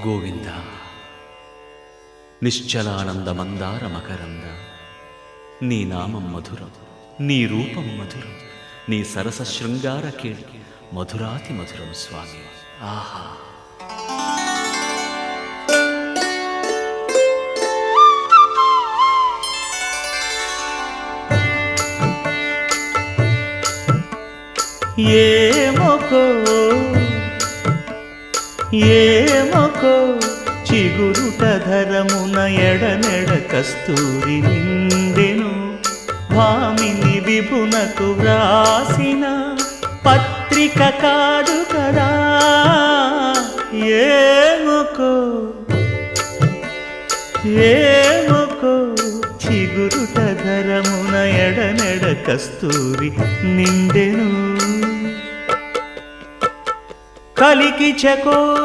గోవింద నిశ్చలానంద మందార మకరంద నీ నామం మధురం, నీ రూపం మధురం, నీ సరస శృంగార కేళి మధురాతి మధురం స్వామి. ఆహా! ఏమొకో చిగురుట ధరమున ఎడనెడ కస్తూరి నిండెను. భామిని విభునకు వ్రాసిన పత్రిక కాదు కదా. ఏమొకో చిగురుట ధరమున ఎడనెడ కస్తూరి నిండెను. కలికి చకోర